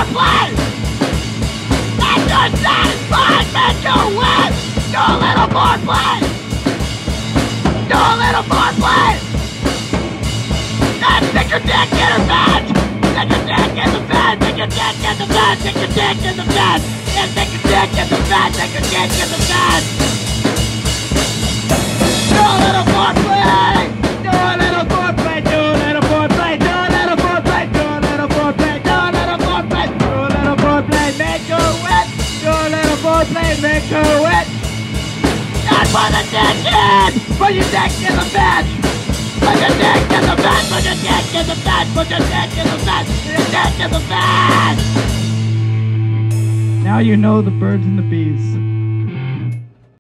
foreplay! That's just satisfied, make you wet! Do a little foreplay! Do a little foreplay! And stick your dick in her bed! Stick your dick in the bed! Stick your dick in the bed! Stick your dick in the bed! And stick your dick in the bed! Stick your dick in the bed! Do a little foreplay! Do a little foreplay! Do a little foreplay! Do a little foreplay! Do a little foreplay! Do a little foreplay! Do a little foreplay! Make her wet! Do a little foreplay! Make her wet! And put the dick in! Put your dick in the bed! Put your dick in the bed! Put your dick in the bed! Put your dick in the bed! Put your dick in the bed! Now you know the birds and the bees.